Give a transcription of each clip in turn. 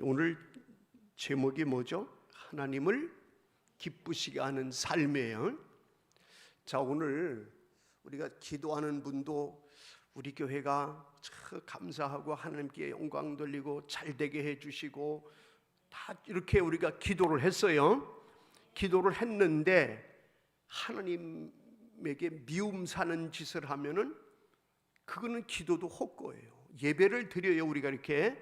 오늘 제목이 뭐죠? 하나님을 기쁘시게 하는 삶이에요. 자, 오늘 우리가 기도하는 분도 우리 교회가 참 감사하고 하나님께 영광 돌리고 잘 되게 해주시고 다 이렇게 우리가 기도를 했어요. 기도를 했는데 하나님에게 미움 사는 짓을 하면은 그거는 기도도 헛거예요. 예배를 드려요. 우리가 이렇게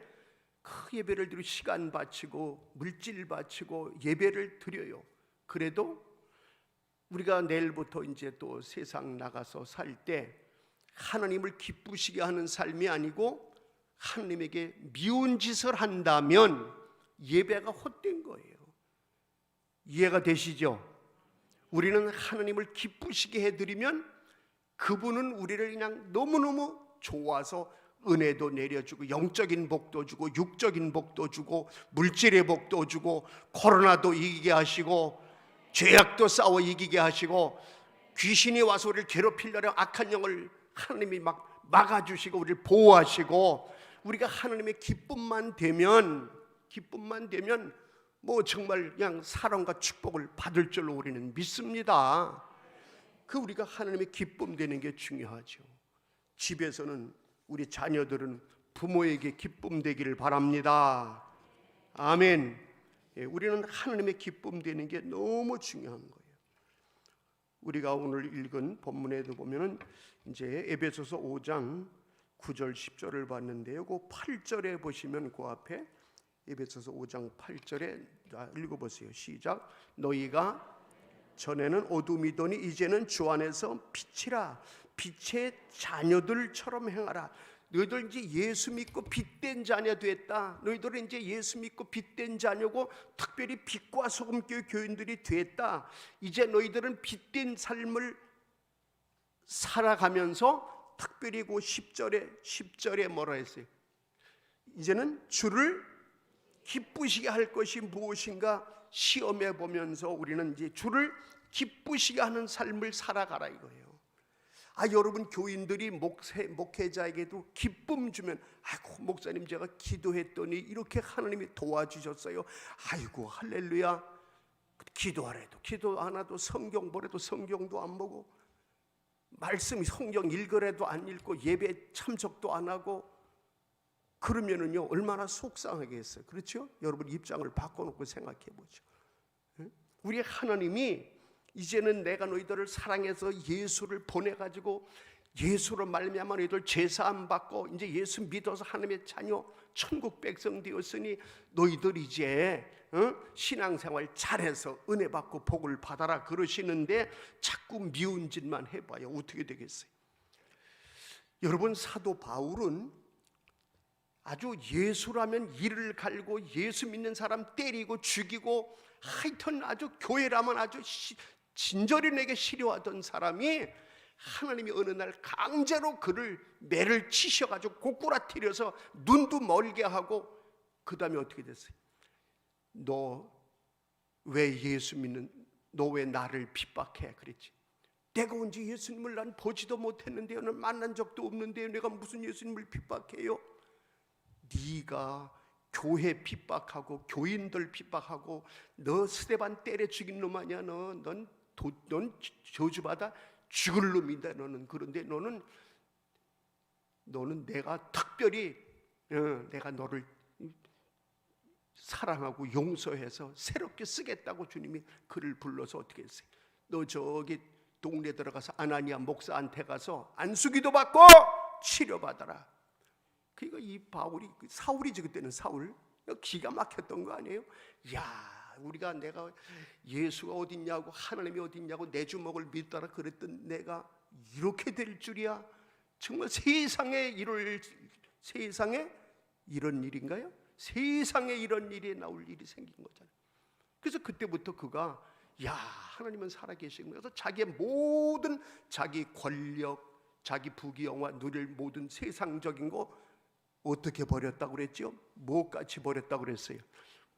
그 예배를 드리고 시간 바치고 물질 바치고 예배를 드려요. 그래도 우리가 내일부터 이제 또 세상 나가서 살 때 하나님을 기쁘시게 하는 삶이 아니고 하나님에게 미운 짓을 한다면 예배가 헛된 거예요. 이해가 되시죠? 우리는 하나님을 기쁘시게 해드리면 그분은 우리를 그냥 너무너무 좋아서 은혜도 내려주고 영적인 복도 주고 육적인 복도 주고 물질의 복도 주고 코로나도 이기게 하시고 죄악도 싸워 이기게 하시고 귀신이 와서 우리를 괴롭히려는 악한 영을 하나님이 막 막아주시고 우리를 보호하시고 우리가 하나님의 기쁨만 되면 뭐 정말 그냥 사랑과 축복을 받을 줄로 우리는 믿습니다. 그 우리가 하나님의 기쁨 되는 게 중요하죠. 집에서는 우리 자녀들은 부모에게 기쁨 되기를 바랍니다. 아멘. 우리는 하나님의 기쁨 되는 게 너무 중요한 거예요. 우리가 오늘 읽은 본문에도 보면은 이제 에베소서 5장 9절 10절을 봤는데요. 그 8절에 보시면 그 앞에 에베소서 5장 8절에 읽어보세요. 시작. 너희가 전에는 어둠이더니 이제는 주 안에서 빛이라. 빛의 자녀들처럼 행하라. 너희들 이제 예수 믿고 빛된 자녀 됐다. 너희들은 이제 예수 믿고 빛된 자녀고 특별히 빛과 소금교회 교인들이 됐다. 이제 너희들은 빛된 삶을 살아가면서 특별히 그 10절에 뭐라 했어요? 이제는 주를 기쁘시게 할 것이 무엇인가 시험해 보면서 우리는 이제 주를 기쁘시게 하는 삶을 살아가라 이거예요. 여러분 교인들이 목회자에게도 기쁨 주면 아이고 목사님 제가 기도했더니 이렇게 하나님이 도와주셨어요. 아이고 할렐루야. 기도하래도 기도 안 하도 성경 보래도 성경도 안 보고 말씀 성경 읽으래도 안 읽고 예배 참석도 안 하고 그러면은요 얼마나 속상하겠어요. 그렇죠? 여러분 입장을 바꿔놓고 생각해 보죠. 우리 하나님이 이제는 내가 너희들을 사랑해서 예수를 보내가지고 예수로 말미암아 너희들 죄사함 받고 이제 예수 믿어서 하나님의 자녀 천국 백성 되었으니 너희들 이제 신앙생활 잘해서 은혜 받고 복을 받아라 그러시는데 자꾸 미운 짓만 해봐요. 어떻게 되겠어요? 여러분 사도 바울은 아주 예수라면 이를 갈고 예수 믿는 사람 때리고 죽이고 하여튼 아주 교회라면 아주 진절이 내게 싫어하던 사람이 하나님이 어느 날 강제로 그를 매를 치셔가지고 고꾸라뜨려서 눈도 멀게 하고 그 다음에 어떻게 됐어요? 너 왜 예수 믿는 너 왜 나를 핍박해? 그랬지. 내가 언제 예수님을 난 보지도 못했는데요, 난 만난 적도 없는데요, 내가 무슨 예수님을 핍박해요? 네가 교회 핍박하고 교인들 핍박하고 너 스데반 때려 죽인 놈 아니야? 넌 저주받아 죽을 놈이다. 너는 그런데 너는 내가 특별히 내가 너를 사랑하고 용서해서 새롭게 쓰겠다고 주님이 그를 불러서 어떻게 했어요? 너 저기 동네 들어가서 아나니아 목사한테 가서 안수기도 받고 치료받아라. 그러니까 이 바울이 사울이지 그때는 사울 기가 막혔던 거 아니에요? 야 우리가 내가 예수가 어딨냐고 하나님이 어딨냐고 내 주먹을 믿더라 그랬던 내가 이렇게 될 줄이야. 정말 세상에 이런 일인가요? 세상에 이런 일이 나올 일이 생긴 거잖아요. 그래서 그때부터 그가 야 하나님은 살아계시고 그래서 자기의 모든 자기 권력 자기 부귀영화 누릴 모든 세상적인 거 어떻게 버렸다고 그랬죠? 뭐같이 버렸다고 그랬어요?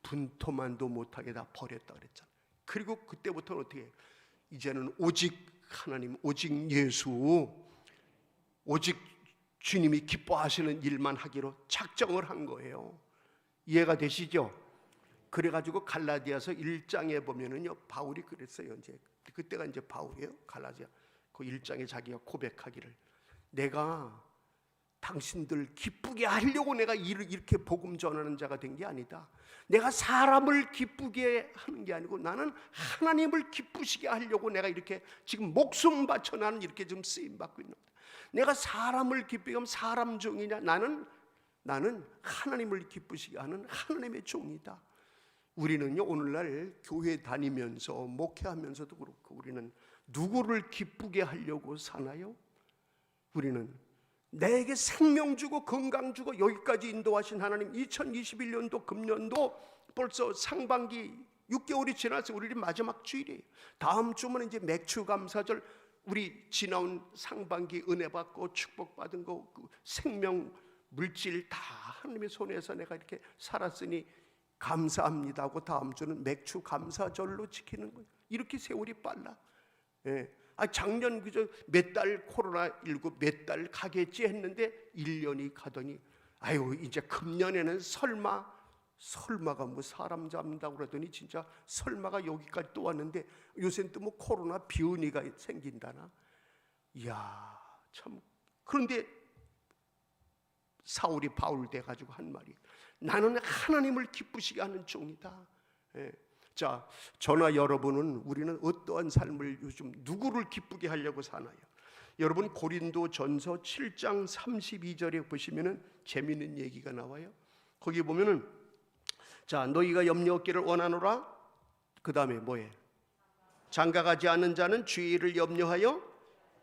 분토만도 못하게 다 버렸다 그랬잖아요. 그리고 그때부터는 어떻게 해요? 이제는 오직 하나님, 오직 예수, 오직 주님이 기뻐하시는 일만 하기로 작정을 한 거예요. 이해가 되시죠? 그래가지고 갈라디아서 1장에 보면은요, 바울이 그랬어요. 이제 그때가 이제 바울이에요. 갈라디아 그 1장에 자기가 고백하기를, 내가 당신들 기쁘게 하려고 내가 이렇게 복음 전하는 자가 된 게 아니다. 내가 사람을 기쁘게 하는 게 아니고 나는 하나님을 기쁘시게 하려고 내가 이렇게 지금 목숨 바쳐 나는 이렇게 좀 쓰임 받고 있는 거다. 내가 사람을 기쁘게 하면 사람 종이냐? 나는 하나님을 기쁘시게 하는 하나님의 종이다. 우리는요, 오늘날 교회 다니면서 목회하면서도 그렇고 우리는 누구를 기쁘게 하려고 사나요? 우리는 내게 생명 주고 건강 주고 여기까지 인도하신 하나님, 2021년도 금년도 벌써 상반기 6개월이 지나서 우리 마지막 주일이에요. 다음 주면 이제 맥주 감사절, 우리 지나온 상반기 은혜 받고 축복 받은 거, 그 생명 물질 다 하나님의 손에서 내가 이렇게 살았으니 감사합니다 하고 다음 주는 맥주 감사절로 지키는 거예요. 이렇게 세월이 빨라. 예. 작년 그저 몇 달 코로나19 몇 달 가겠지 했는데 1년이 가더니 아유 이제 금년에는 설마가 뭐 사람 잡는다고 그러더니 진짜 설마가 여기까지 또 왔는데 요새는 또 뭐 코로나 비은이가 생긴다나. 이야 참. 그런데 사울이 바울 돼가지고 한 말이, 나는 하나님을 기쁘시게 하는 종이다. 예. 자, 저나 여러분은 우리는 어떠한 삶을 요즘 누구를 기쁘게 하려고 사나요? 여러분 고린도전서 7장 32절에 보시면은 재미있는 얘기가 나와요. 거기 보면은 자, 너희가 염려 없기를 원하노라. 그 다음에 뭐예요? 장가가지 않은 자는 주의 일을 염려하여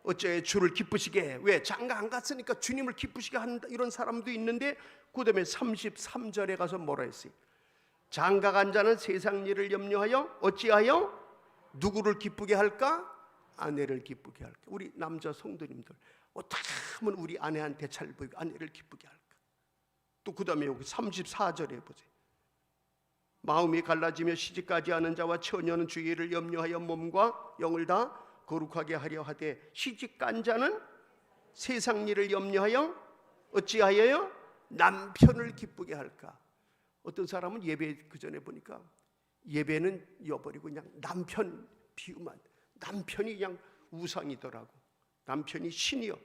어째 주를 기쁘시게 해. 왜? 장가 안 갔으니까 주님을 기쁘시게 한다, 이런 사람도 있는데 그 다음에 33절에 가서 뭐라 했어요? 장가 간 자는 세상 일을 염려하여 어찌하여 누구를 기쁘게 할까? 아내를 기쁘게 할까? 우리 남자 성도님들 어떻게 하면 우리 아내한테 잘 보이고 아내를 기쁘게 할까? 또 그 다음에 여기 34절에 보세요. 마음이 갈라지며 시집가지 않은 자와 처녀는 주의 일을 염려하여 몸과 영을 다 거룩하게 하려 하되 시집간 자는 세상 일을 염려하여 어찌하여요? 남편을 기쁘게 할까? 어떤 사람은 예배 그 전에 보니까 예배는 잊어버리고 그냥 남편 비유만, 남편이 그냥 우상이더라고. 남편이 신이요.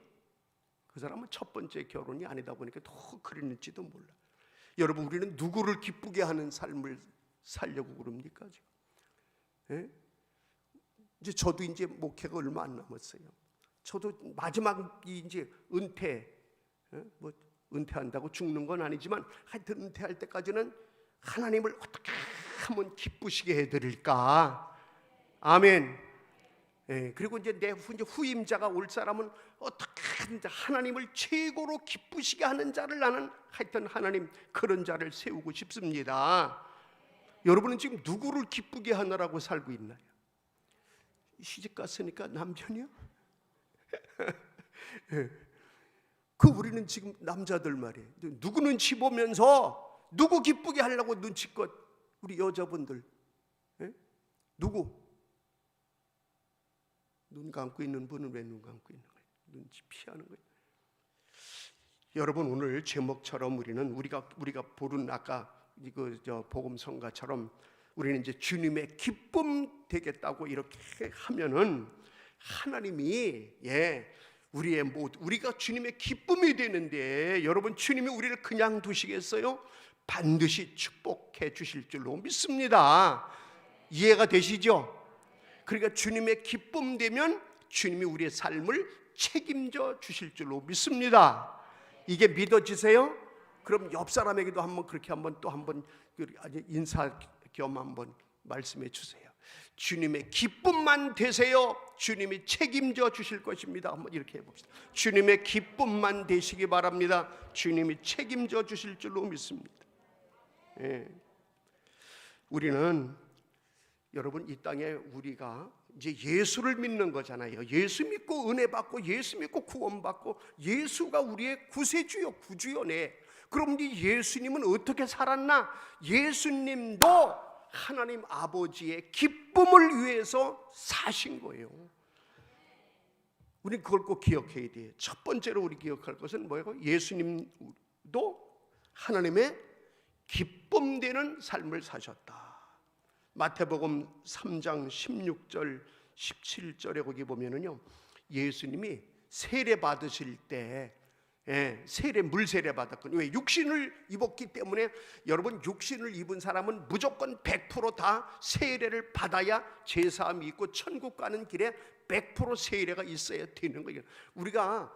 그 사람은 첫 번째 결혼이 아니다 보니까 더 그랬는지도 몰라. 여러분 우리는 누구를 기쁘게 하는 삶을 살려고 그럽니까 지금? 예? 이제 저도 이제 목회가 얼마 안 남았어요. 저도 마지막이 이제 은퇴, 뭐 은퇴한다고 죽는 건 아니지만 하여튼 은퇴할 때까지는 하나님을 어떻게 하면 기쁘시게 해드릴까? 아멘. 예, 그리고 이제 내 후임자가 올 사람은 어떻게 하든지 하나님을 최고로 기쁘시게 하는 자를 나는 하여튼 하나님 그런 자를 세우고 싶습니다. 여러분은 지금 누구를 기쁘게 하느라고 살고 있나요? 시집 갔으니까 남편이요? 예. 그 우리는 지금 남자들 말이에요. 누구 눈치 보면서 누구 기쁘게 하려고 눈치껏 우리 여자분들, 예? 누구? 눈 감고 있는 분은 왜 눈 감고 있는 거예요? 눈치 피하는 거예요. 여러분 오늘 제목처럼 우리가 부른 아까 이거 복음 성가처럼 우리는 이제 주님의 기쁨 되겠다고 이렇게 하면은 하나님이 우리가 주님의 기쁨이 되는데 여러분 주님이 우리를 그냥 두시겠어요? 반드시 축복해 주실 줄로 믿습니다. 이해가 되시죠? 그러니까 주님의 기쁨 되면 주님이 우리의 삶을 책임져 주실 줄로 믿습니다. 이게 믿어지세요? 그럼 옆 사람에게도 한번 그렇게 한번 인사 겸 한번 말씀해 주세요. 주님의 기쁨만 되세요. 주님이 책임져 주실 것입니다. 한번 이렇게 해봅시다. 주님의 기쁨만 되시기 바랍니다. 주님이 책임져 주실 줄로 믿습니다. 예. 우리는 여러분 이 땅에 우리가 이제 예수를 믿는 거잖아요. 예수 믿고 은혜 받고 예수 믿고 구원 받고 예수가 우리의 구세주요 구주요네. 그럼 이 예수님은 어떻게 살았나? 예수님도 하나님 아버지의 기쁨을 위해서 사신 거예요. 우리 그걸 꼭 기억해야 돼요. 첫 번째로 우리 기억할 것은 뭐예요? 예수님도 하나님의 기쁨되는 삶을 사셨다. 마태복음 3장 16절 17절에 거기 보면은요, 예수님이 세례 받으실 때 물 세례 받았거든요. 왜? 육신을 입었기 때문에. 여러분, 육신을 입은 사람은 무조건 100% 세례를 받아야 제사함이 있고 천국 가는 길에 100% 세례가 있어야 되는 거예요. 우리가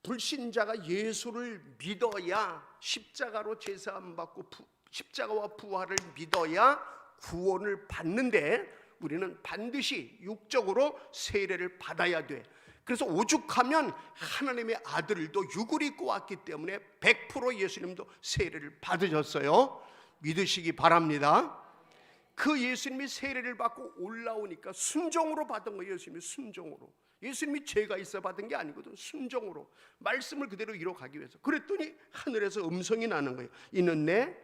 불신자가 예수를 믿어야, 십자가로 제사함 받고 십자가와 부활을 믿어야 구원을 받는데, 우리는 반드시 육적으로 세례를 받아야 돼. 그래서 오죽하면 하나님의 아들도 육을 입고 왔기 때문에 100% 예수님도 세례를 받으셨어요. 믿으시기 바랍니다. 그 예수님이 세례를 받고 올라오니까 순종으로 받은 거예요. 예수님이 순종으로. 예수님이 죄가 있어 받은 게 아니거든. 순종으로 말씀을 그대로 이뤄가기 위해서. 그랬더니 하늘에서 음성이 나는 거예요. 이는 내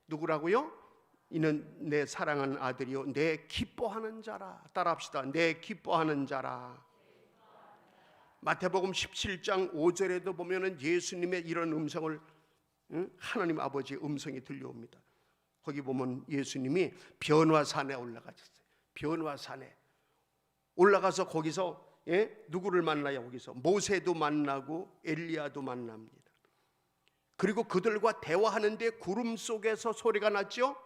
누구라고요? 이는 내 사랑하는 아들이요 내 기뻐하는 자라. 따라합시다. 내 기뻐하는 자라. 마태복음 17장 5절에도 보면은 예수님의 이런 음성을, 하나님 아버지의 음성이 들려옵니다. 거기 보면 예수님이 변화산에 올라가셨어요. 변화산에 올라가서 거기서 누구를 만나요? 거기서 모세도 만나고 엘리야도 만납니다. 그리고 그들과 대화하는데 구름 속에서 소리가 났죠.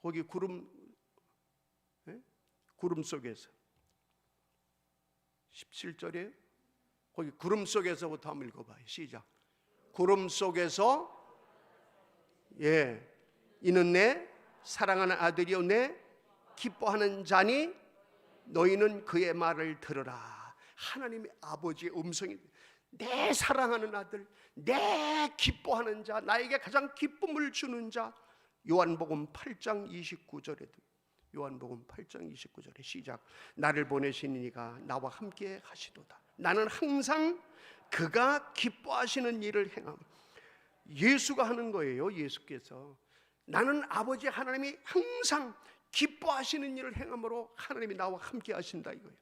거기 구름 속에서 17절에 거기 구름 속에서부터 한번 읽어봐요. 시작. 구름 속에서 이는 내 사랑하는 아들이요 내 기뻐하는 자니 너희는 그의 말을 들으라. 하나님의 아버지의 음성이, 내 사랑하는 아들, 내 기뻐하는 자, 나에게 가장 기쁨을 주는 자. 요한복음 8장 29절에도, 요한복음 8장 29절에 시작. 나를 보내신 이가 나와 함께 하시도다. 나는 항상 그가 기뻐하시는 일을 행함. 예수가 하는 거예요. 예수께서 나는 아버지 하나님이 항상 기뻐하시는 일을 행함으로 하나님이 나와 함께 하신다 이거예요.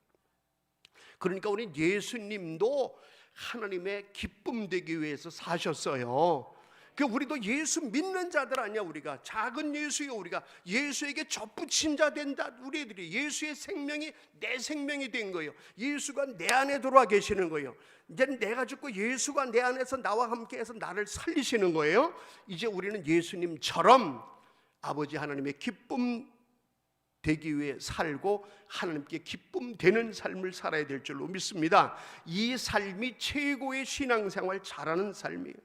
그러니까 우리 예수님도 하나님의 기쁨 되기 위해서 사셨어요. 우리도 예수 믿는 자들 아니야. 우리가 작은 예수요. 우리가 예수에게 접붙인 자 된다. 우리들이 예수의 생명이 내 생명이 된 거예요. 예수가 내 안에 들어와 계시는 거예요. 이제 내가 죽고 예수가 내 안에서 나와 함께해서 나를 살리시는 거예요. 이제 우리는 예수님처럼 아버지 하나님의 기쁨 되기 위해 살고 하나님께 기쁨 되는 삶을 살아야 될 줄로 믿습니다. 이 삶이 최고의 신앙생활 잘하는 삶이에요.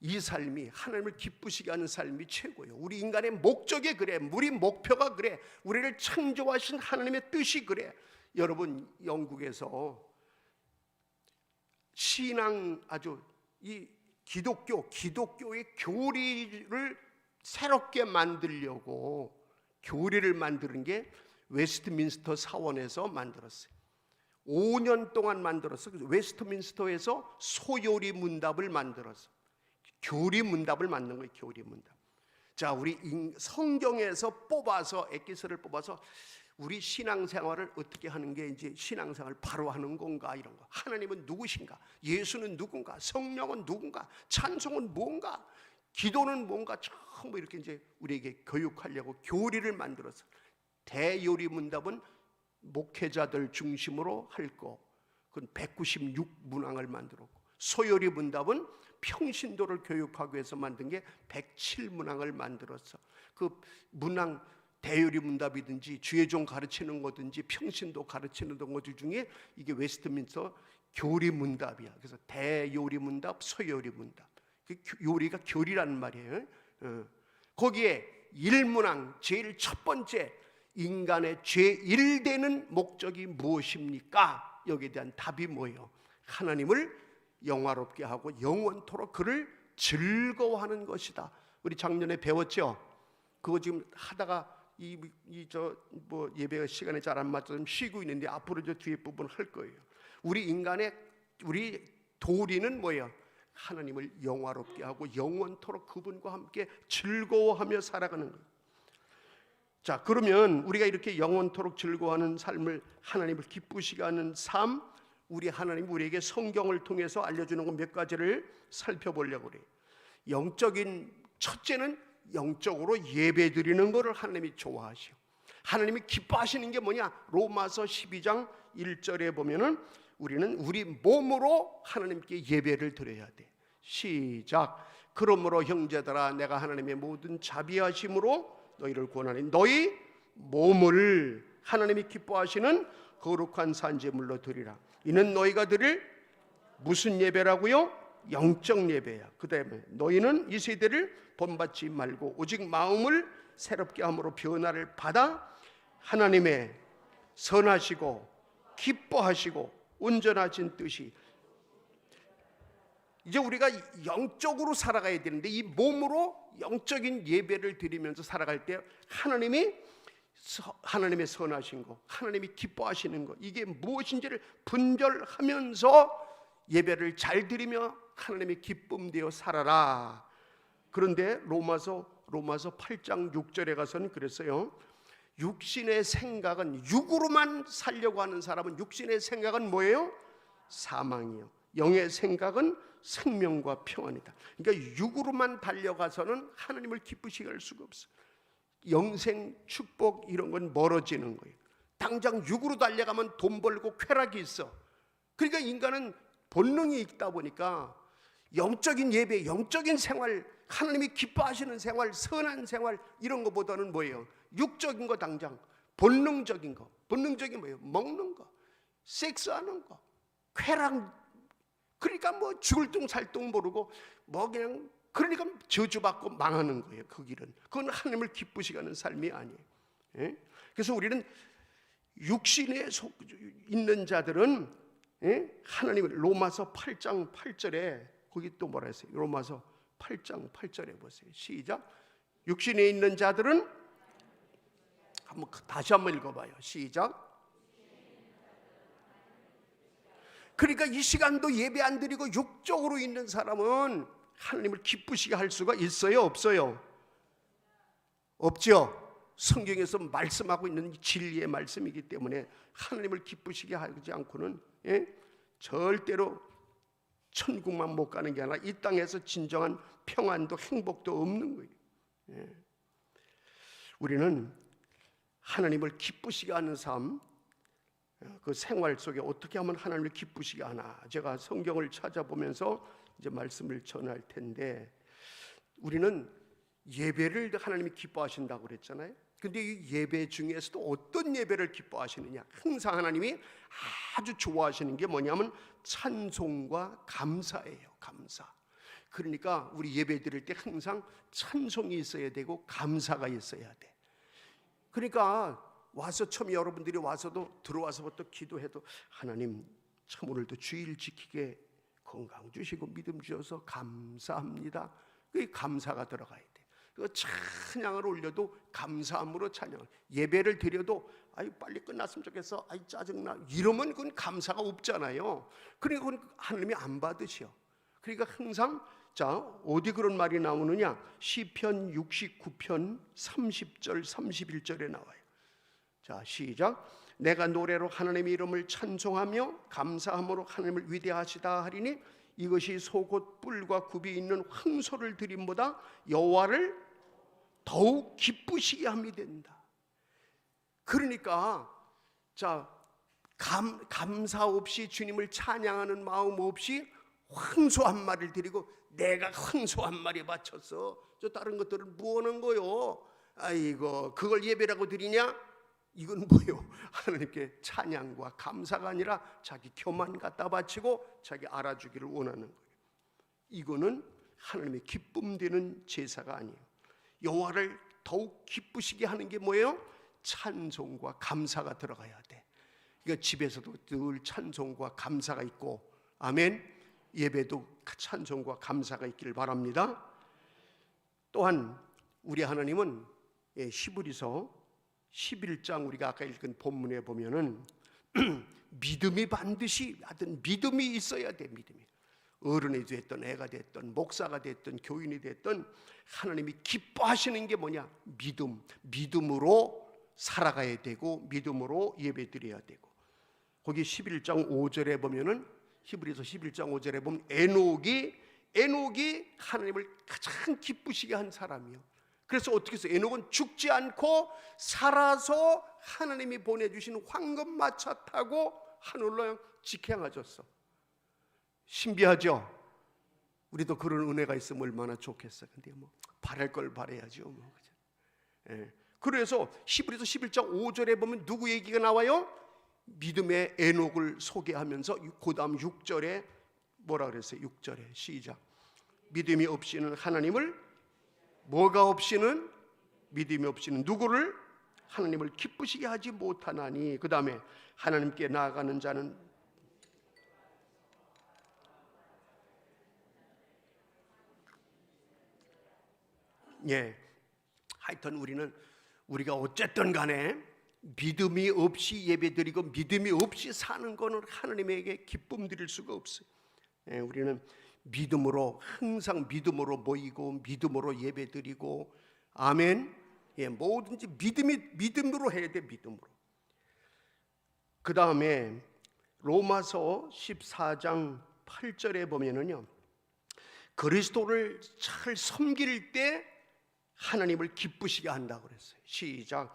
이 삶이 하나님을 기쁘시게 하는 삶이 최고예요. 우리 인간의 목적이 그래. 우리 목표가 그래. 우리를 창조하신 하나님의 뜻이 그래. 여러분, 영국에서 신앙 아주 이 기독교의 교리를 새롭게 만들려고 교리를 만드는 게 웨스트민스터 사원에서 만들었어요. 5년 동안 만들었어. 웨스트민스터에서 소요리 문답을 만들었어. 교리 문답을 만든 거예요. 교리 문답. 자, 우리 성경에서 뽑아서 엑기스를 뽑아서 우리 신앙생활을 어떻게 하는 게 이제 신앙생활 바로 하는 건가, 이런 거. 하나님은 누구신가? 예수는 누군가? 성령은 누군가? 찬송은 뭔가? 기도는 뭔가? 전부 이렇게 이제 우리에게 교육하려고 교리를 만들어서 대요리 문답은 목회자들 중심으로 할 거. 그건 196문항을 만들었고, 소요리 문답은 평신도를 교육하기 위해서 만든 게 107문항을 만들었어. 그 문항 대요리 문답이든지 주의종 가르치는 거든지 평신도 가르치는 것 중에 이게 웨스트민스터 교리 문답이야. 그래서 대요리 문답, 소요리 문답. 요리가 교리라는 말이에요. 거기에 1문항 제일 첫 번째, 인간의 제1되는 목적이 무엇입니까? 여기에 대한 답이 뭐예요? 하나님을 영화롭게 하고 영원토록 그를 즐거워하는 것이다. 우리 작년에 배웠죠? 그거 지금 하다가 예배 시간에 잘 안 맞춰서 좀 쉬고 있는데 앞으로 저 뒤에 부분 할 거예요. 우리 도리는 뭐예요? 하나님을 영화롭게 하고 영원토록 그분과 함께 즐거워하며 살아가는 거예요. 자, 그러면 우리가 이렇게 영원토록 즐거워하는 삶을, 하나님을 기쁘시게 하는 삶, 우리 하나님 우리에게 성경을 통해서 알려주는 것 몇 가지를 살펴보려고 그래요. 영적인 첫째는 영적으로 예배드리는 것을 하나님이 좋아하시오. 하나님이 기뻐하시는 게 뭐냐? 로마서 12장 1절에 보면은 우리는 우리 몸으로 하나님께 예배를 드려야 돼. 시작. 그러므로 형제들아, 내가 하나님의 모든 자비하심으로 너희를 권하니 너희 몸을 하나님이 기뻐하시는 거룩한 산제물로 드리라. 이는 너희가 드릴 무슨 예배라고요? 영적 예배야. 그 다음에 너희는 이 세대를 본받지 말고 오직 마음을 새롭게 함으로 변화를 받아 하나님의 선하시고 기뻐하시고 온전하신 뜻이, 이제 우리가 영적으로 살아가야 되는데 이 몸으로 영적인 예배를 드리면서 살아갈 때 하나님의 선하신 거, 하나님이 기뻐하시는 거, 이게 무엇인지를 분별하면서 예배를 잘 드리며 하나님의 기쁨되어 살아라. 그런데 로마서 8장 6절에 가서는 그랬어요. 육신의 생각은, 육으로만 살려고 하는 사람은 육신의 생각은 뭐예요? 사망이요. 영의 생각은 생명과 평안이다. 그러니까 육으로만 달려가서는 하나님을 기쁘시게 할 수가 없어. 영생, 축복 이런 건 멀어지는 거예요. 당장 육으로 달려가면 돈 벌고 쾌락이 있어. 그러니까 인간은 본능이 있다 보니까 영적인 예배, 영적인 생활, 하나님이 기뻐하시는 생활, 선한 생활 이런 것보다는 뭐예요? 육적인 거, 당장 본능적인 거. 본능적인 뭐예요? 먹는 거, 섹스하는 거, 쾌락. 그러니까 뭐 죽을 둥 살 둥 모르고 뭐 그냥, 그러니까 저주받고 망하는 거예요. 그 길은. 그건 하나님을 기쁘시게 하는 삶이 아니에요. 예? 그래서 우리는 육신에 있는 자들은, 예? 하나님을, 로마서 8장 8절에 거기 또 뭐라 했어요? 로마서 8장 8절에 보세요. 시작. 육신에 있는 자들은, 다시 한번 읽어봐요. 시작. 그러니까 이 시간도 예배 안 드리고 육적으로 있는 사람은 하나님을 기쁘시게 할 수가 있어요? 없어요? 없죠. 성경에서 말씀하고 있는 진리의 말씀이기 때문에 하나님을 기쁘시게 하지 않고는, 예? 절대로 천국만 못 가는 게 아니라 이 땅에서 진정한 평안도 행복도 없는 거예요. 예. 우리는 하나님을 기쁘시게 하는 삶, 그 생활 속에 어떻게 하면 하나님을 기쁘시게 하나, 제가 성경을 찾아보면서 이제 말씀을 전할 텐데, 우리는 예배를 하나님이 기뻐하신다고 그랬잖아요. 근데 이 예배 중에서도 어떤 예배를 기뻐하시느냐? 항상 하나님이 아주 좋아하시는 게 뭐냐면 찬송과 감사예요. 감사. 그러니까 우리 예배 드릴 때 항상 찬송이 있어야 되고 감사가 있어야 돼. 그러니까 와서 처음 여러분들이 와서도 들어와서부터 기도해도 하나님 참 오늘도 주일 지키게 건강 주시고 믿음 주셔서 감사합니다. 그 감사가 들어가야 돼. 그 찬양을 올려도 감사함으로 찬양. 예배를 드려도 아이 빨리 끝났으면 좋겠어. 아이 짜증나. 이러면 그건 감사가 없잖아요. 그러니까 그건 하나님이 안 받으셔. 그러니까 항상, 자, 어디 그런 말이 나오느냐? 시편 69편 30절 31절에 나와요. 자, 시작. 내가 노래로 하나님의 이름을 찬송하며 감사함으로 하나님을 위대하시다 하리니 이것이 속옷 뿔과 굽이 있는 황소를 드림보다 여호와를 더욱 기쁘시게 함이 된다. 그러니까 자, 감사 없이 주님을 찬양하는 마음 없이 황소 한 마리를 드리고 내가 황소 한 마리 바쳤어. 저 다른 것들은 무언한 거요? 아이고 그걸 예배라고 드리냐? 이건 뭐예요? 하나님께 찬양과 감사가 아니라 자기 교만 갖다 바치고 자기 알아주기를 원하는 거예요. 이거는 하나님의 기쁨 되는 제사가 아니에요. 여호와를 더욱 기쁘시게 하는 게 뭐예요? 찬송과 감사가 들어가야 돼. 그러니까 집에서도 늘 찬송과 감사가 있고, 아멘. 예배도 찬송과 감사가 있기를 바랍니다. 또한 우리 하나님은 히브리서 11장 우리가 아까 읽은 본문에 보면은 믿음이 반드시, 하여튼 믿음이 있어야 돼. 믿음이. 어른이 됐든 애가 됐든 목사가 됐든 교인이 됐든 하나님이 기뻐하시는 게 뭐냐? 믿음. 믿음으로 살아가야 되고 믿음으로 예배드려야 되고. 거기 11장 5절에 보면은, 히브리서 11장 5절에 보면 에녹이 에녹이 하나님을 가장 기쁘시게 한 사람이요. 그래서 어떻게 해서 에녹은 죽지 않고 살아서 하나님이 보내주신 황금마차 타고 하늘로 직행하셨어. 신비하죠? 우리도 그런 은혜가 있으면 얼마나 좋겠어. 근데 뭐 바랄 걸 바라야죠. 뭐. 예. 그래서 히브리서 11장 5절에 보면 누구 얘기가 나와요? 믿음의 에녹을 소개하면서 그 다음 6절에 뭐라 그랬어요? 6절에 시작. 믿음이 없이는 하나님을, 뭐가 없이는? 믿음이 없이는 누구를? 하나님을 기쁘시게 하지 못하나니. 그 다음에 하나님께 나아가는 자는 하여튼 우리가 어쨌든 간에 믿음이 없이 예배드리고 믿음이 없이 사는 거는 하나님에게 기쁨 드릴 수가 없어요. 우리는 믿음으로, 항상 믿음으로 모이고 믿음으로 예배드리고, 아멘. 뭐든지 믿음으로 해야 돼. 믿음으로. 그 다음에 로마서 14장 8절에 보면은요, 그리스도를 잘 섬길 때 하나님을 기쁘시게 한다고 그랬어요. 시작.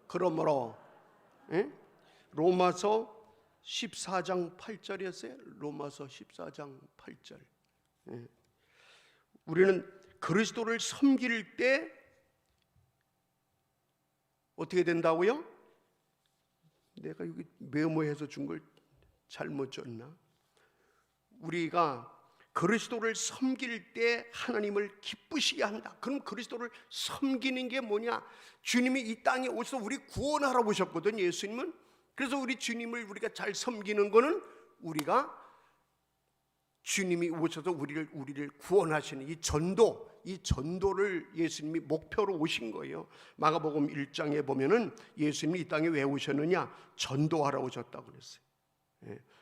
그러므로 로마서 14장 8절이었어요. 로마서 14장 8절. 우리는 그리스도를 섬길 때 어떻게 된다고요? 내가 여기 메모해서 준 걸 잘못 줬나? 우리가 그리스도를 섬길 때 하나님을 기쁘시게 한다. 그럼 그리스도를 섬기는 게 뭐냐? 주님이 이 땅에 오셔서 우리 구원하러 오셨거든, 예수님은. 그래서 우리 주님을 우리가 잘 섬기는 거는 우리가 주님이 오셔서 우리를 구원하시는 이 전도를 예수님이 목표로 오신 거예요. 마가복음 1장에 보면은 예수님이 이 땅에 왜 오셨느냐? 전도하러 오셨다고 그랬어요.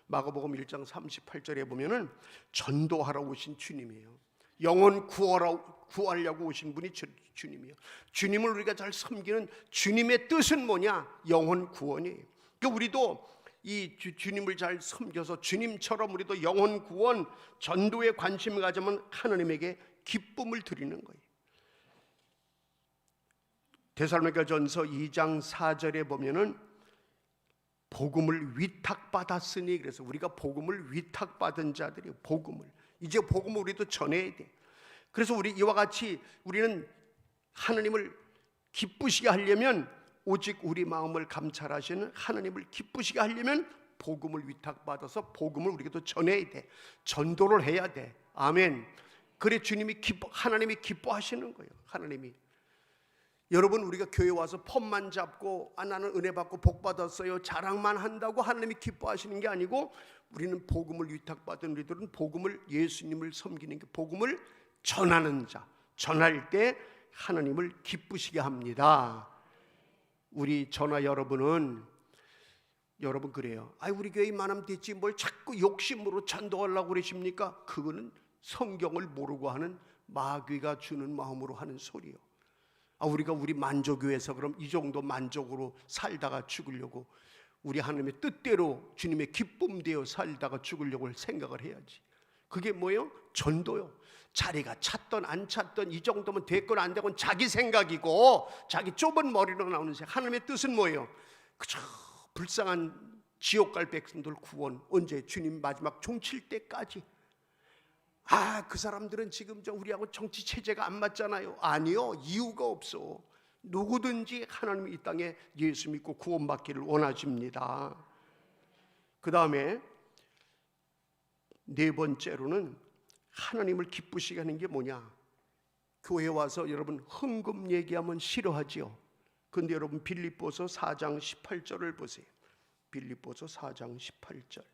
마가복음 1장 38절에 보면은 전도하러 오신 주님이에요. 영혼 구하려고 오신 분이 주님이에요. 주님을 우리가 잘 섬기는 주님의 뜻은 뭐냐? 영혼 구원이에요. 그러니까 우리도 이 주님을 잘 섬겨서 주님처럼 우리도 영혼 구원, 전도에 관심을 가지면 하나님에게 기쁨을 드리는 거예요. 데살로니가전서 2장 4절에 보면은 복음을 위탁받았으니, 그래서 우리가 복음을 위탁받은 자들이 이제 복음을 우리도 전해야 돼. 그래서 우리 이와 같이 우리는 하나님을 기쁘시게 하려면, 오직 우리 마음을 감찰하시는 하나님을 기쁘시게 하려면 복음을 위탁받아서 복음을 우리가 전해야 돼. 전도를 해야 돼. 아멘. 그래 하나님이 기뻐하시는 거예요. 하나님이. 여러분, 우리가 교회 와서 폼만 잡고 나는 은혜 받고 복 받았어요 자랑만 한다고 하나님이 기뻐하시는 게 아니고, 우리는 복음을 위탁받은 우리들은 복음을, 예수님을 섬기는 게 복음을 전하는 자, 전할 때 하나님을 기쁘시게 합니다. 우리 전하 여러분은, 여러분 그래요. 우리 교회 이만하면 됐지 뭘 자꾸 욕심으로 전도하려고 그러십니까? 그거는 성경을 모르고 하는 마귀가 주는 마음으로 하는 소리요. 우리가 우리 만족교회에서 그럼 이 정도 만족으로 살다가 죽으려고, 우리 하나님의 뜻대로 주님의 기쁨되어 살다가 죽으려고 생각을 해야지. 그게 뭐예요? 전도요. 자리가 찼던 안 찼던 이 정도면 됐건 안 되건 자기 생각이고, 자기 좁은 머리로 나오는 생각. 하나님의 뜻은 뭐예요? 그저 불쌍한 지옥 갈 백성들 구원, 언제? 주님 마지막 종칠 때까지. 그 사람들은 지금 우리하고 정치 체제가 안 맞잖아요. 아니요, 이유가 없어. 누구든지 하나님이 이 땅에 예수 믿고 구원받기를 원하십니다. 그 다음에 네 번째로는 하나님을 기쁘시게 하는 게 뭐냐? 교회 와서 여러분 헌금 얘기하면 싫어하지요. 근데 여러분 빌립보서 4장 18절을 보세요. 빌립보서 4장 18절.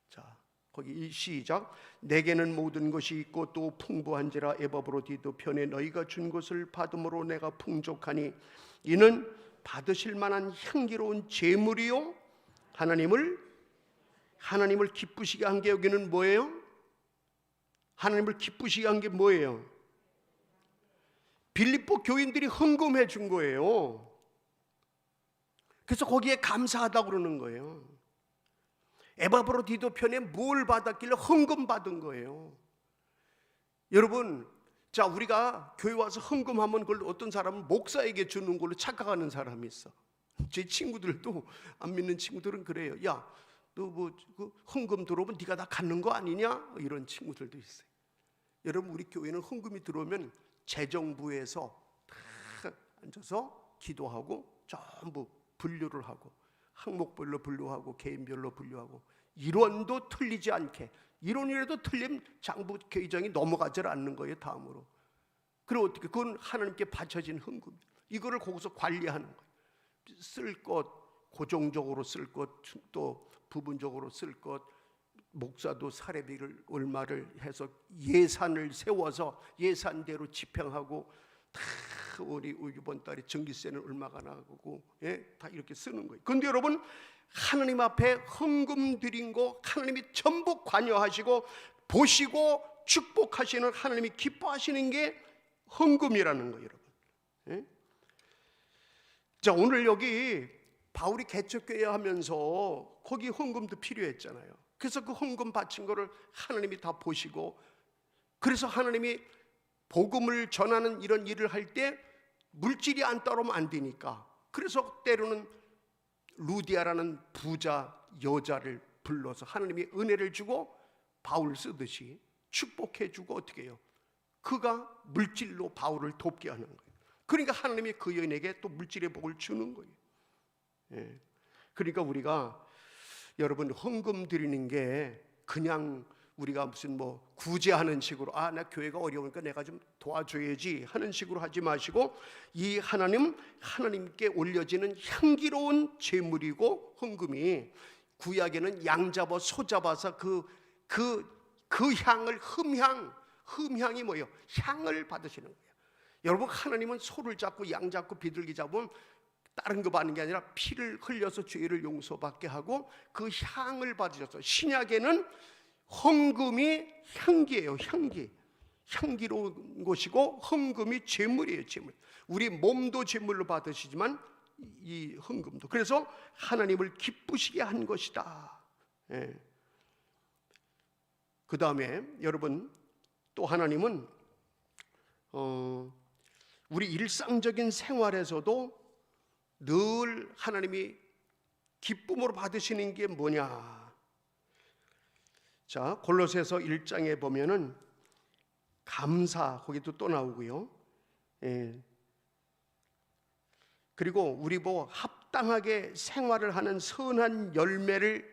자, 거기 시작. 내게는 모든 것이 있고 또 풍부한지라 에바브로디도 편에 너희가 준 것을 받음으로 내가 풍족하니 이는 받으실 만한 향기로운 제물이요 하나님을 기쁘시게 한 게, 여기는 뭐예요? 하나님을 기쁘시게 한 게 뭐예요? 빌립보 교인들이 헌금해 준 거예요. 그래서 거기에 감사하다고 그러는 거예요. 에바브로디도 편에 뭘 받았길래 헌금 받은 거예요. 여러분, 자, 우리가 교회 와서 헌금하면 그걸 어떤 사람은 목사에게 주는 걸로 착각하는 사람이 있어. 제 친구들도, 안 믿는 친구들은 그래요. 야, 너 뭐 그 헌금 들어오면 네가 다 갖는 거 아니냐? 이런 친구들도 있어요. 여러분, 우리 교회는 헌금이 들어오면 재정부에서 다 앉아서 기도하고 전부 분류를 하고, 항목별로 분류하고 개인별로 분류하고, 일원도 틀리지 않게, 일원이라도 틀리면 장부 계정이 넘어가지 않는 거예요. 다음으로. 그리고 어떻게, 그건 하나님께 바쳐진 헌금, 이거를 거기서 관리하는 거예요. 쓸 것 고정적으로 쓸 것, 또 부분적으로 쓸 것, 목사도 사례비를 얼마를 해서 예산을 세워서 예산대로 집행하고, 다 우리 이번 달에 전기세는 얼마가 나가고, 다 이렇게 쓰는 거예요. 그런데 여러분, 하나님 앞에 헌금 드린 거 하나님이 전부 관여하시고 보시고 축복하시는, 하나님이 기뻐하시는 게 헌금이라는 거예요, 여러분. 자, 오늘 여기 바울이 개척교회 하면서 거기 헌금도 필요했잖아요. 그래서 그 헌금 바친 거를 하나님이 다 보시고, 그래서 하나님이 복음을 전하는 이런 일을 할 때 물질이 안 따르면 안 되니까, 그래서 때로는 루디아라는 부자 여자를 불러서 하나님이 은혜를 주고 바울 쓰듯이 축복해 주고, 어떻게 해요? 그가 물질로 바울을 돕게 하는 거예요. 그러니까 하나님이 그 여인에게 또 물질의 복을 주는 거예요. 그러니까 우리가, 여러분, 헌금 드리는 게 그냥 우리가 무슨 뭐 구제하는 식으로, 아, 나 교회가 어려우니까 내가 좀 도와줘야지 하는 식으로 하지 마시고, 이 하나님께 올려지는 향기로운 제물이고, 헌금이 구약에는 양 잡아 소 잡아서 그 향을, 흠향이 뭐예요? 향을 받으시는 거예요. 여러분, 하나님은 소를 잡고 양 잡고 비둘기 잡으면 다른 거 받는 게 아니라 피를 흘려서 죄를 용서받게 하고 그 향을 받으셔서, 신약에는 헌금이 향기예요. 향기로운 것이고, 헌금이 제물이에요. 제물. 우리 몸도 제물로 받으시지만 이 헌금도, 그래서 하나님을 기쁘시게 한 것이다. 그 다음에 여러분, 또 하나님은 우리 일상적인 생활에서도 늘 하나님이 기쁨으로 받으시는 게 뭐냐? 자, 골로새서 1장에 보면은 감사, 거기도 또 나오고요. 그리고 우리 뭐 합당하게 생활을 하는 선한 열매를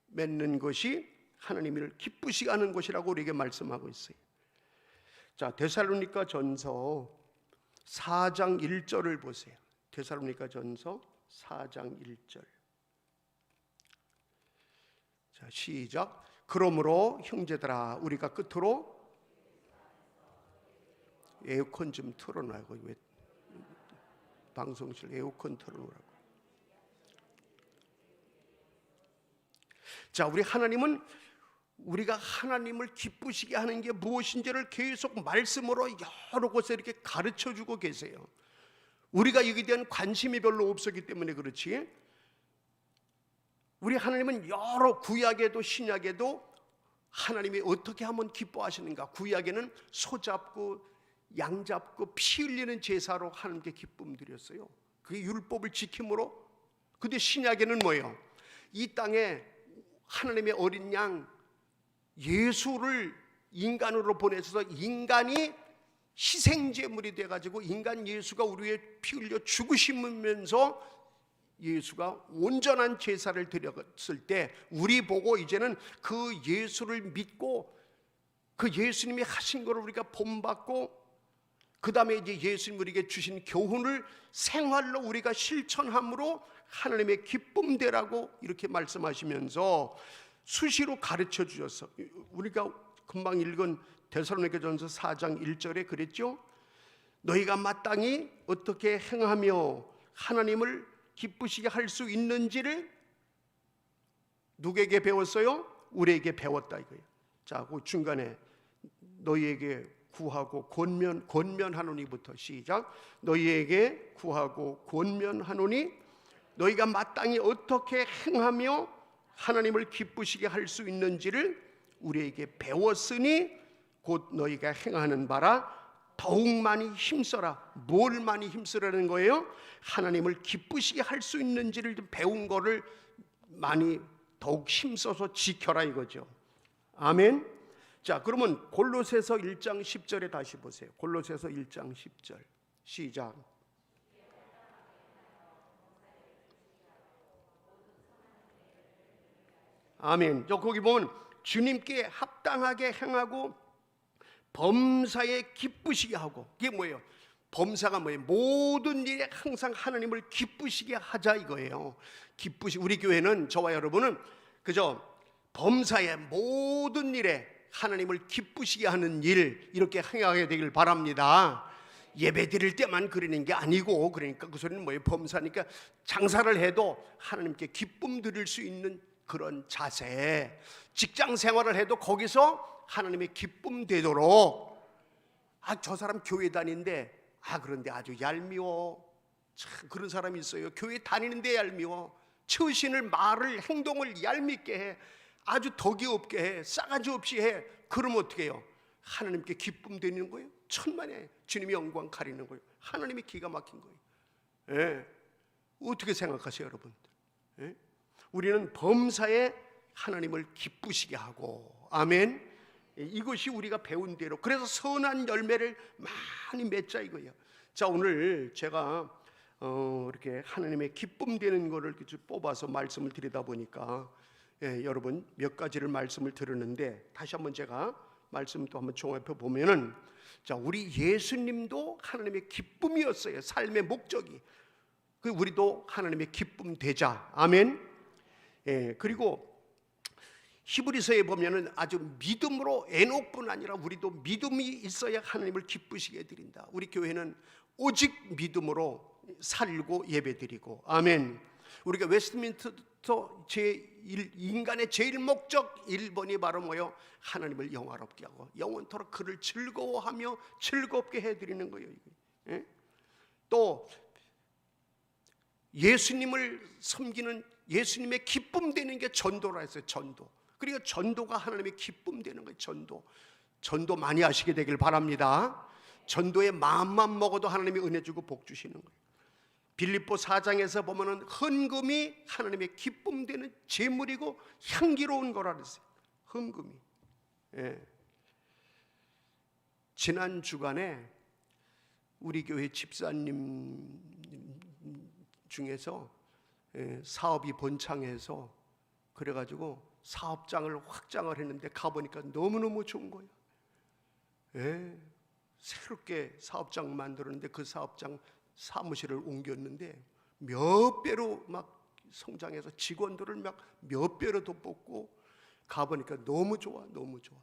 맺는 것이 하나님을 기쁘시게 하는 것이라고 우리에게 말씀하고 있어요. 자, 데살로니가 전서 4장 1절을 보세요. 데살로니가 전서 4장 1절. 자, 시작. 그러므로 형제들아, 우리가 끝으로, 에어컨 좀 틀어놔요. 왜 방송실 에어컨 틀어놓으라고. 자, 우리 하나님은, 우리가 하나님을 기쁘시게 하는 게 무엇인지를 계속 말씀으로 여러 곳에 이렇게 가르쳐주고 계세요. 우리가 여기에 대한 관심이 별로 없었기 때문에 그렇지, 우리 하나님은 여러, 구약에도 신약에도 하나님이 어떻게 하면 기뻐하시는가. 구약에는 소 잡고 양 잡고 피 흘리는 제사로 하나님께 기쁨 드렸어요. 그게 율법을 지킴으로. 근데 신약에는 뭐예요? 이 땅에 하나님의 어린 양 예수를 인간으로 보내셔서 인간이 희생제물이 돼가지고, 인간 예수가 우리 위해 피 흘려 죽으시면서 예수가 온전한 제사를 드렸을 때, 우리 보고 이제는 그 예수를 믿고 그 예수님이 하신 것을 우리가 본받고, 그 다음에 이제 예수님 우리에게 주신 교훈을 생활로 우리가 실천함으로 하나님의 기쁨되라고 이렇게 말씀하시면서 수시로 가르쳐 주셔서, 우리가 금방 읽은 데살로니가전서 4장 1절에 그랬죠. 너희가 마땅히 어떻게 행하며 하나님을 기쁘시게 할 수 있는지를 누구에게 배웠어요? 우리에게 배웠다 이거예요. 자, 그 중간에 너희에게 구하고 권면하노니부터 시작. 너희에게 구하고 권면하노니 너희가 마땅히 어떻게 행하며 하나님을 기쁘시게 할 수 있는지를 우리에게 배웠으니 곧 너희가 행하는 바라 더욱 많이 힘써라. 뭘 많이 힘쓰라는 거예요? 하나님을 기쁘시게 할 수 있는지를 배운 거를 많이 더욱 힘써서 지켜라 이거죠. 아멘. 자, 그러면 골로새서 1장 10절에 다시 보세요. 골로새서 1장 10절 시작. 아멘. 저 거기 보면 주님께 합당하게 행하고 범사에 기쁘시게 하고, 이게 뭐예요? 범사가 뭐예요? 모든 일에 항상 하나님을 기쁘시게 하자 이거예요. 우리 교회는, 저와 여러분은 그저 범사의 모든 일에 하나님을 기쁘시게 하는 일, 이렇게 행하게 되길 바랍니다. 예배 드릴 때만 그러는 게 아니고, 그러니까 그 소리는 뭐예요? 범사니까 장사를 해도 하나님께 기쁨 드릴 수 있는 그런 자세, 직장 생활을 해도 거기서 하나님의 기쁨 되도록, 저 사람 교회 다니는데 그런데 아주 얄미워. 참 그런 사람이 있어요. 교회 다니는데 얄미워. 처신을, 말을, 행동을 얄밉게 해. 아주 덕이 없게 해. 싸가지 없이 해. 그러면 어떻게 해요? 하나님께 기쁨 되는 거예요. 천만에 주님이 영광 가리는 거예요. 하나님이 기가 막힌 거예요. 예. 어떻게 생각하세요, 여러분들? 예? 우리는 범사에 하나님을 기쁘시게 하고, 아멘. 이것이 우리가 배운 대로, 그래서 선한 열매를 많이 맺자 이거예요. 자, 오늘 제가 이렇게 하나님의 기쁨 되는 거를 뽑아서 말씀을 드리다 보니까 여러분 몇 가지를 말씀을 들었는데, 다시 한번 제가 말씀 또 한번 종합해 보면은, 자, 우리 예수님도 하나님의 기쁨이었어요. 삶의 목적이. 우리도 하나님의 기쁨 되자. 아멘. 그리고 히브리서에 보면은 아주 믿음으로, 에녹뿐 아니라 우리도 믿음이 있어야 하나님을 기쁘시게 드린다. 우리 교회는 오직 믿음으로 살고 예배드리고, 아멘. 우리가 웨스트민스터 인간의 제일 목적 1번이 바로 뭐요? 하나님을 영화롭게 하고 영원토록 그를 즐거워하며 즐겁게 해드리는 거예요. 예? 또 예수님을 섬기는, 예수님의 기쁨 되는 게 전도라 했어요. 전도. 그리고 전도가 하나님의 기쁨 되는 거예요. 전도 많이 하시게 되길 바랍니다. 전도의 마음만 먹어도 하나님이 은혜 주고 복 주시는 거예요. 빌립보 4장에서 보면은 헌금이 하나님의 기쁨 되는 제물이고 향기로운 거라 그랬어요. 헌금이. 예. 지난 주간에 우리 교회 집사님 중에서 사업이 번창해서 그래가지고 사업장을 확장을 했는데 가보니까 너무너무 좋은 거예요. 새롭게 사업장 만들었는데 그 사업장 사무실을 옮겼는데 몇 배로 막 성장해서 직원들을 막 몇 배로 더 뽑고 가보니까 너무 좋아, 너무 좋아.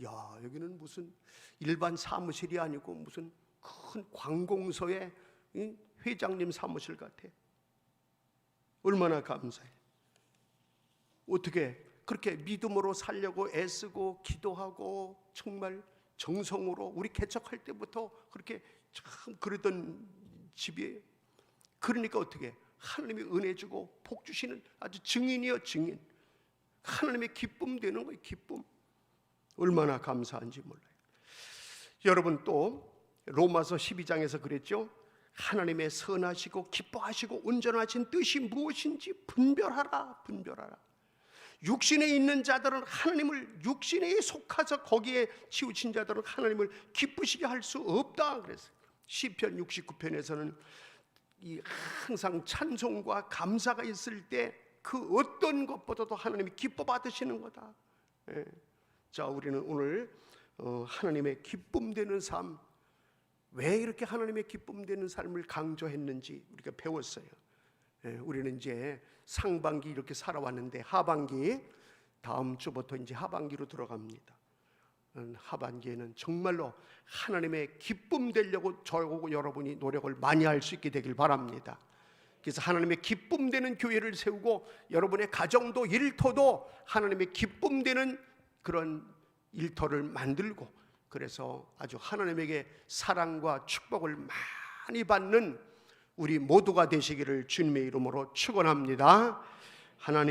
야, 여기는 무슨 일반 사무실이 아니고 무슨 큰 관공서의 회장님 사무실 같아. 얼마나 감사해. 어떻게 그렇게 믿음으로 살려고 애쓰고 기도하고 정말 정성으로, 우리 개척할 때부터 그렇게 참 그러던 집이에요. 그러니까 어떻게 하나님이 은혜 주고 복 주시는 아주 증인이요, 증인. 하나님의 기쁨 되는 거예요. 기쁨. 얼마나 감사한지 몰라요. 여러분, 또 로마서 12장에서 그랬죠. 하나님의 선하시고 기뻐하시고 온전하신 뜻이 무엇인지 분별하라, 분별하라. 육신에 있는 자들은 하나님을, 육신에 속하서 거기에 치우친 자들은 하나님을 기쁘시게 할 수 없다 그랬어요. 시편 69편에서는 이 항상 찬송과 감사가 있을 때 그 어떤 것보다도 하나님이 기뻐 받으시는 거다. 자, 우리는 오늘 하나님의 기쁨 되는 삶, 왜 이렇게 하나님의 기쁨 되는 삶을 강조했는지 우리가 배웠어요. 우리는 이제 상반기 이렇게 살아왔는데 하반기, 다음 주부터 이제 하반기로 들어갑니다. 하반기에는 정말로 하나님의 기쁨 되려고 저하고 여러분이 노력을 많이 할 수 있게 되길 바랍니다. 그래서 하나님의 기쁨 되는 교회를 세우고 여러분의 가정도 일터도 하나님의 기쁨 되는 그런 일터를 만들고, 그래서 아주 하나님에게 사랑과 축복을 많이 받는 우리 모두가 되시기를 주님의 이름으로 축원합니다. 하나님